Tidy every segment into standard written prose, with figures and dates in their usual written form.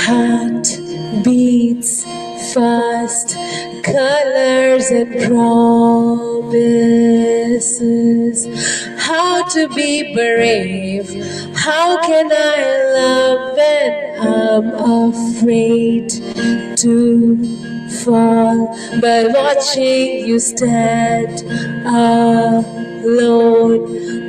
Heart beats fast, colors and promises. How to be brave? How can I love when I'm afraid to fall? But watching you stand alone,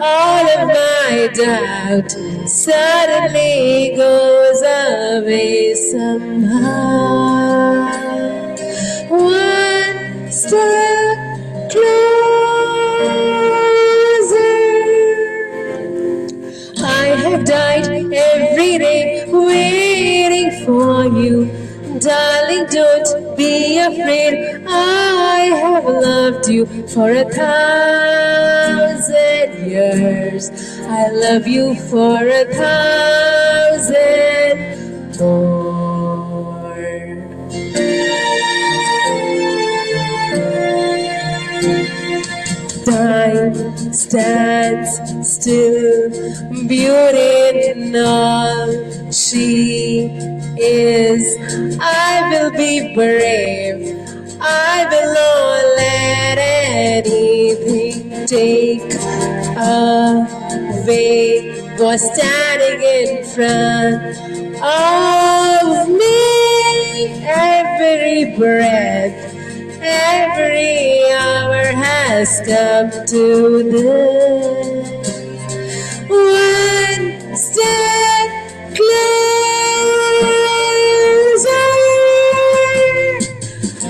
all of my doubt suddenly goes away somehow. One step closer. I have died every day waiting for you. Darling, don't be afraid. I have loved you for 1,000 years. I love you for 1,000 more. Time stands still, beauty in all she is. I will be brave. I will not let anything take away what's standing in front of me. Every breath, every hour has come to this. One step closer.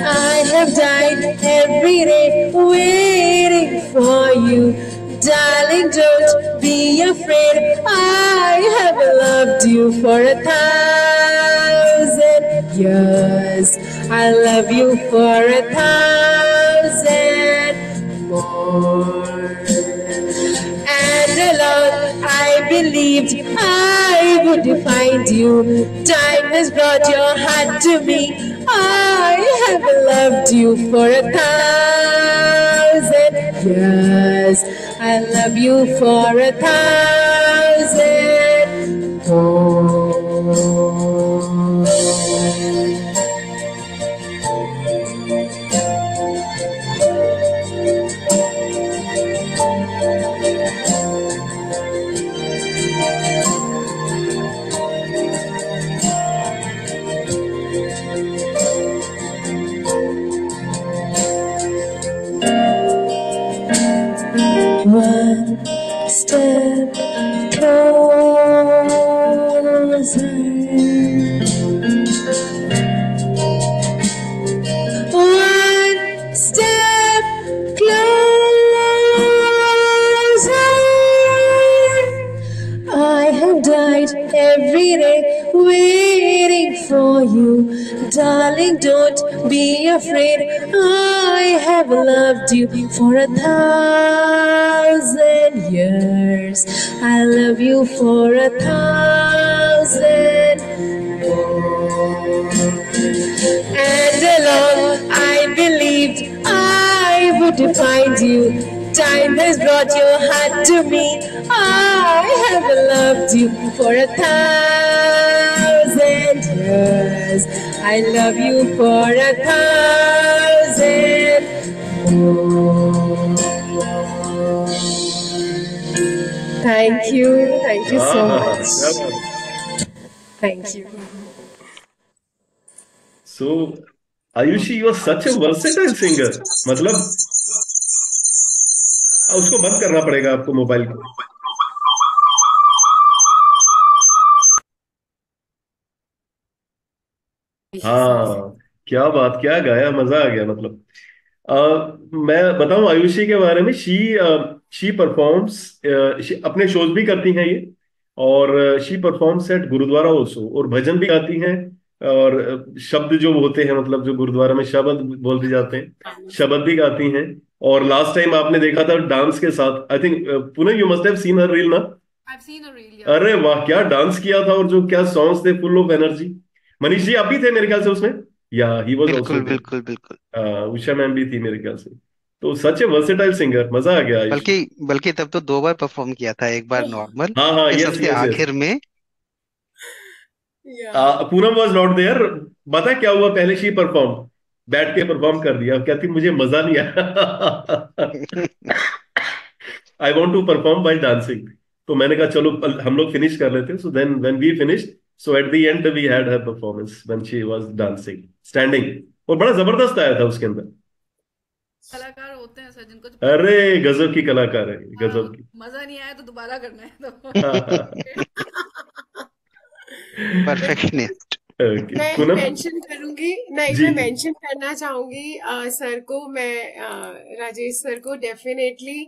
I have died every day waiting for you. Darling, don't be afraid. I have loved you for 1,000 years. I love you for 1,000 more. And alone I believed I would find you. Time has brought your heart to me. I have loved you for 1,000 years. I love you for 1,000 more. One step closer. One step closer. I have died every day waiting for you. Darling, don't be afraid. I have loved you for 1,000 years. I love you for 1,000 more. And along I believed I would find you. Time has brought your heart to me. I have loved you for 1,000 years. I love you for 1,000 more. Thank you. Thank you so much. Thank you. So, Ayushi, you are such a versatile singer. मतलब उसको बंद करना पड़ेगा आपको mobile को. हाँ, क्या बात, क्या गाया, मजा आ गया. मतलब मैं बताऊं आयुषी के बारे में. शी परफॉर्म्स, अपने शोज भी करती हैं ये. और she performs at gurdwara also, और भजन भी गाती हैं. और शब्द जो होते हैं, मतलब जो गुरुद्वारा में शब्द बोल दिए जाते हैं, शब्द भी गाती हैं. और लास्ट टाइम आपने देखा था डांस के साथ. आई थिंक पुनः you must have seen her reel ना. I've seen a reel, yeah. अरे वाह, क्या डांस किया था, और जो क्या सॉन्ग्स थे, full of energy. Manish ji, आप भी थे मेरे ख्याल से उसमें. या ही वॉज ऑल्सो बिल्कुल देयर. बिल्कुल बिल्कुल. उषा मैम भी थी मेरे ख्याल से. तो सच ए वर्सेटाइल सिंगर. मजा आ गया आयुष. बल्कि बल्कि तब तो 2 बार परफॉर्म किया था, एक बार नॉर्मल हाँ हाँ, फिर यस सबसे यस यस. आखिर में Yeah. Poonam was not there. बता क्या हुआ, पहले शी परफॉर्म, बैठ के परफॉर्म कर दिया, कहती मुझे मजा नहीं आया। I want to perform by dancing. तो मैंने कहा चलो हम लोग फिनिश कर लेते हैं। So then when we finished, so at the end we had her performance when she was dancing standing. और बड़ा जबरदस्त आया था उसके अंदर। कलाकार होते हैं सर जिनको जो अरे गजब की कलाकार है, हाँ, गजब की। मजा नहीं आया तो दोबारा करना है तो ओके परफेक्शनिस्ट। मैं पूनम मेंशन करूंगी, नहीं जी। मैं मेंशन करना चाहूंगी सर को, मैं राजेश सर को डेफिनेटली,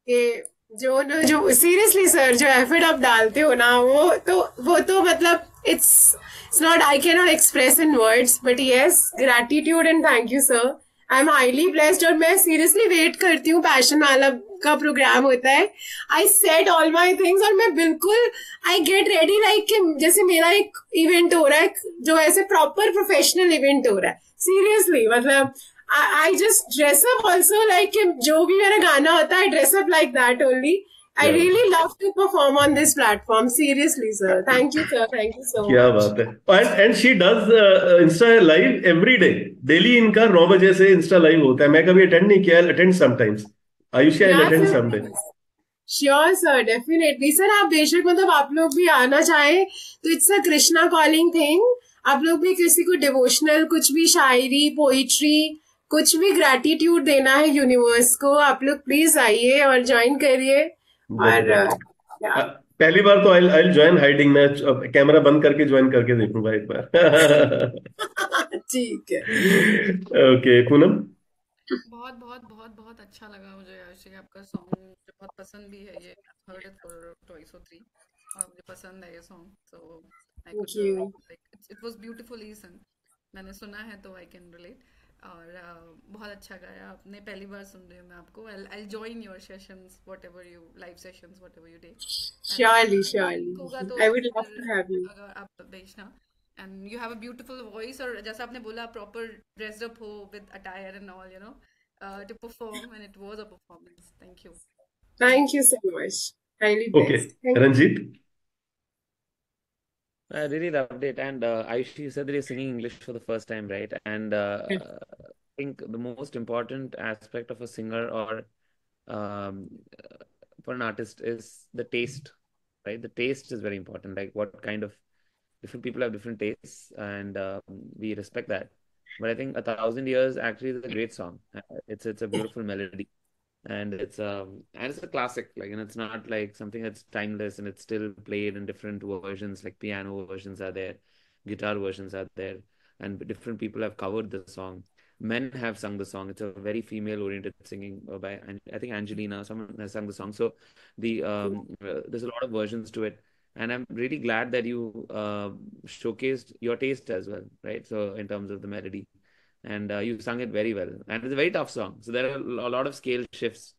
कि जो सीरियसली सर जो एफर्ट आप डालते हो ना, वो तो मतलब it's not, I can not express in words, but yes gratitude and thank you sir. I am highly blessed, और मैं सीरियसली वेट करती हूँ, पैशन वाला का प्रोग्राम होता है। आई सेट ऑल माई थिंग्स, और मैं बिल्कुल आई गेट रेडी लाइक कि जैसे मेरा एक इवेंट हो रहा है, जो ऐसे प्रॉपर प्रोफेशनल इवेंट हो रहा है। सीरियसली मतलब I just dress up also like, जो भी मेरा गाना होता है, dress up like that only. I क्या really love to perform on this platform, seriously sir, thank you sir, thank you so क्या मच। बात है। And she does insta live every day. Daily इनका 9 बजे से इंस्टा लाइव होता है। मैं कभी अटेंड नहीं किया, अटेंड समटाइम्स। आयुषी आई या attend sir, someday. Sure sir, definitely sir, आप बेशक मतलब आप लोग भी आना चाहे तो it's a Krishna calling thing. आप लोग भी किसी को डिवोशनल कुछ भी, शायरी, पोइट्री, कुछ भी ग्रैटिट्यूड देना है यूनिवर्स को, आप लोग प्लीज आइए और ज्वाइन करिए। और डेफिनेटली। पहली बार तो आई आई ज्वाइन हाइडिंग। मैं कैमरा बंद करके ज्वाइन करके देखूंगा एक बार। ठीक है। ओके पूनम। बहुत बहुत बहुत बहुत अच्छा लगा मुझे आयुषी, आपका सॉन्ग मुझे बहुत पसंद भी है ये। हर्ड इट फॉर ट्वाइस और थ्री, और मुझे पसंद है ये song. So I thank could you. Like it was beautifully sung. मैंने सुना है तो आई कैन रिलेट। और बहुत अच्छा गाया आपने, पहली बार सुन रही हूँ मैं आपको। I join your sessions whatever you, live sessions whatever you do. And surely होगा श्योरली, तो आई वुड लव फिर टू हैव यू। अगर आप भेजना। And you have a beautiful voice, और जैसा आपने बोला प्रॉपर ड्रेस्ड अप हो with attire and all, you know, to perform, and it was a performance. Thank you. Thank you so much, highly okay blessed, thank Ranjit. I really loved it. And Ayushi, you said that you're singing English for the first time, right? And you. I think the most important aspect of a singer or um, for an artist is the taste, right? The taste is very important. Like what kind of different people have different tastes, and we respect that. But I think A Thousand Years actually is a great song. It's a beautiful melody, and it's a classic. Like, and it's not like something that's timeless, and it's still played in different versions. Like piano versions are there, guitar versions are there, and different people have covered the song. Men have sung the song. It's a very female-oriented singing by I think Angelina. Someone has sung the song. So there's a lot of versions to it, and I'm really glad that you showcased your taste as well, right? So in terms of the melody, and you sung it very well, and it's a very tough song. So there are a lot of scale shifts,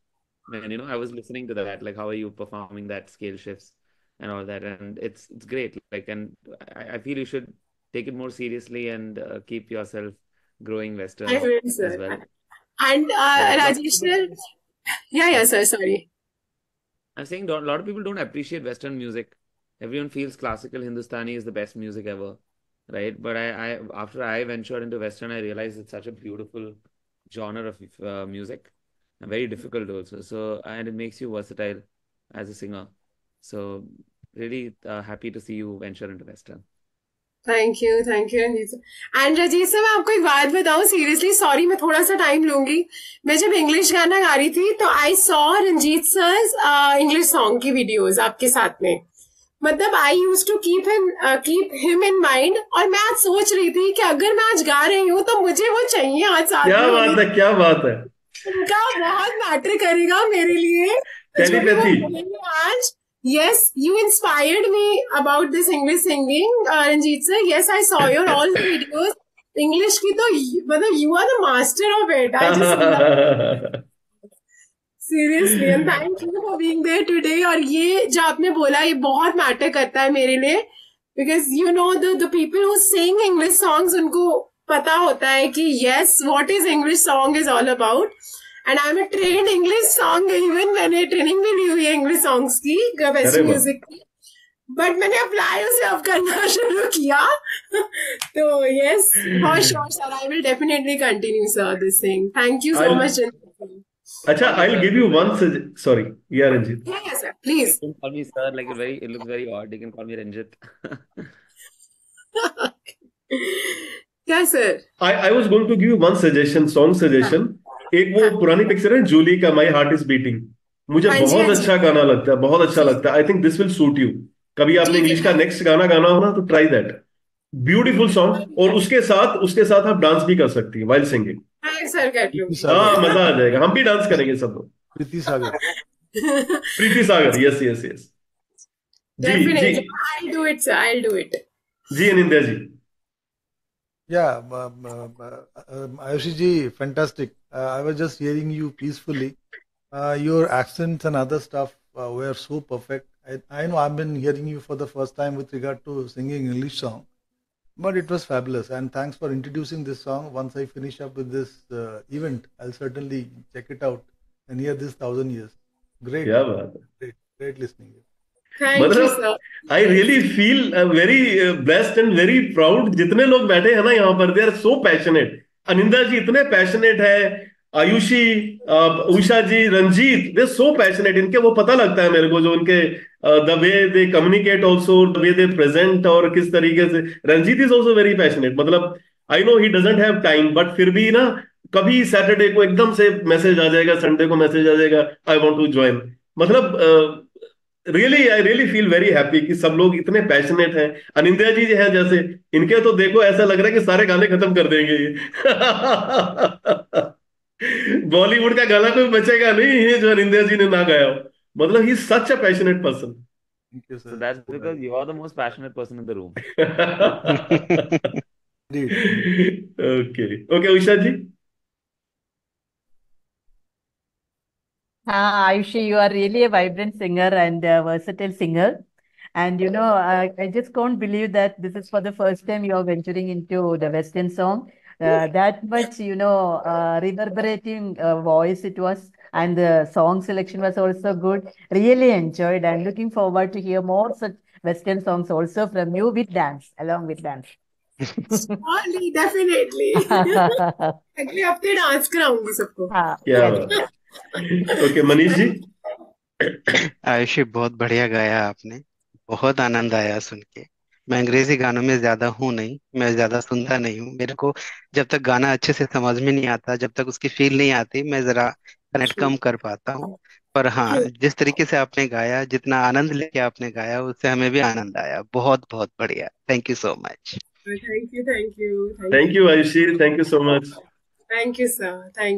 and I was listening to that, like how are you performing that scale shifts and all that, and it's great. Like, and I feel you should take it more seriously and keep yourself growing I Western will, as sir. well. And Yeah, a lot of Rajesh people sir, yeah, sir, sorry. I'm saying a lot of people don't appreciate Western music. Everyone feels classical Hindustani is the best music ever, right? But I after I ventured into Western, I realized it's such a beautiful genre of music, and very difficult also. So, and it makes you versatile as a singer. So, really happy to see you venture into Western. Thank you Ranjit sir. And Rajit sir, मैं आपको एक बात बताऊं seriously, sorry मैं थोड़ा सा time लूंगी। मैं जब इंग्लिश गाना गा रही थी तो I saw Ranjeet sir English song की वीडियोस आपके साथ में। मतलब I use to keep him in mind, और मैं आज सोच रही थी कि अगर मैं आज गा रही हूँ तो मुझे वो चाहिए आज साथ क्या में बात है, क्या बात है। उनका बहुत मैटर करेगा मेरे लिए, जो भी वो टेलीपैथी। बोलेंगे आज। Yes, you inspired me about this English singing, Ranjit sir. Yes, I saw your all the videos. English की तो मतलब you are the master of it. I just love seriously, and thank you for being there today. और ये जो आपने बोला ये बहुत मैटर करता है मेरे लिए, because you know the people who sing English songs उनको पता होता है कि yes, what is English song is all about. And I'm a trained English song, even मैंने ट्रेनिंग भी ली हुई है इंग्लिश सॉन्ग्स की, अरे वेस्टर्न वाह। म्यूजिक की। बट मैंने अप्लाई उसे अब करना शुरू किया. तो yes, for sure, sir. I will definitely continue, sir, this thing. Thank you so I'll much. अच्छा, I'll give you one sorry, yeah, Ranjit. Yeah, yes, sir. You Please. can call me sir, like it looks very odd. You can call me Ranjit. Yes, sir. I was going to give you one suggestion, song suggestion. एक वो पुरानी picture है जूली का my heart is beating, मुझे हाँ जी, बहुत हाँ जी. अच्छा गाना लगता है, बहुत अच्छा जी, लगता है. I think this will suit you. कभी आपने ठीक है, इंग्लिश का नेक्स्ट गाना गाना हो ना तो ट्राई दैट. ब्यूटीफुल सॉन्ग, और उसके साथ आप डांस भी कर सकती हैं वाइल सिंगिंग. हाँ, सर कर प्रीति लूंगी. हाँ, सागर. मजा आ जाएगा, हम भी डांस करेंगे सब लोग. Preeti Sagar. Preeti Sagar, yes yes yes. जी जी Definitely. I'll do it, sir. I'll do it. जी Anindya ji. Yeah, Ayushi ji, fantastic. I was just hearing you peacefully. Your accents and other stuff were so perfect. I know I've been hearing you for the first time with regard to singing English song, but it was fabulous. And thanks for introducing this song. Once I finish up with this event, I'll certainly check it out and hear this 1,000 years. Great, क्या बात है. great, great listening. Thank you, मतलब sir. I really feel very blessed and very proud. जितने लोग बैठे हैं ना यहाँ पर, दे आर सो पैशनेट. अनिंदा जी इतने पैशनेट है, Ayushi, Usha ji, Ranjeet, they so passionate. इनके वो पता लगता है मेरे को, जो उनके the way they communicate also, the way they present, और किस तरीके से. Ranjeet is also very passionate. मतलब I know he doesn't have time, but फिर भी ना, कभी सैटरडे को एकदम से मैसेज आ जाएगा, संडे को मैसेज आ जाएगा, आई वॉन्ट टू ज्वाइन. मतलब really I really feel very happy कि सब लोग इतने पैशनेट हैं. अनिंद्या जी हैं जैसे, इनके तो देखो ऐसा लग रहा है कि सारे गाने खत्म कर देंगे ये. बॉलीवुड का गाना कोई बचेगा नहीं ये जो अनिंद्या जी ने ना गाया हो. मतलब he such a passionate person. Thank you, So sir. that's because you are the most passionate person in the room. Indeed. Okay okay, Usha ji. Ayushi, you are really a vibrant singer and a versatile singer. And I just can't believe that this is for the first time you are venturing into the Western song. That much, reverberating voice it was, and the song selection was also good. Really enjoyed, and looking forward to hear more such Western songs also from you with dance, along with dance. Surely, definitely. अगले हफ्ते dance कराऊंगी सबको. हाँ, क्या yes. बात. Okay, Manish ji. Ayushi, बहुत बढ़िया गाया आपने, बहुत आनंद आया सुन के. मैं अंग्रेजी गानों में ज्यादा हूँ नहीं, मैं ज्यादा सुनता नहीं हूँ. मेरे को जब तक गाना अच्छे से समझ में नहीं आता, जब तक उसकी फील नहीं आती, मैं जरा कनेक्ट कम कर पाता हूँ. पर हाँ, जिस तरीके से आपने गाया, जितना आनंद लेके आपने गाया, उससे हमें भी आनंद आया. बहुत बहुत बढ़िया. Thank you so much. Thank you, thank you, thank you Ayushi, thank you so much. thank you, sir. Thank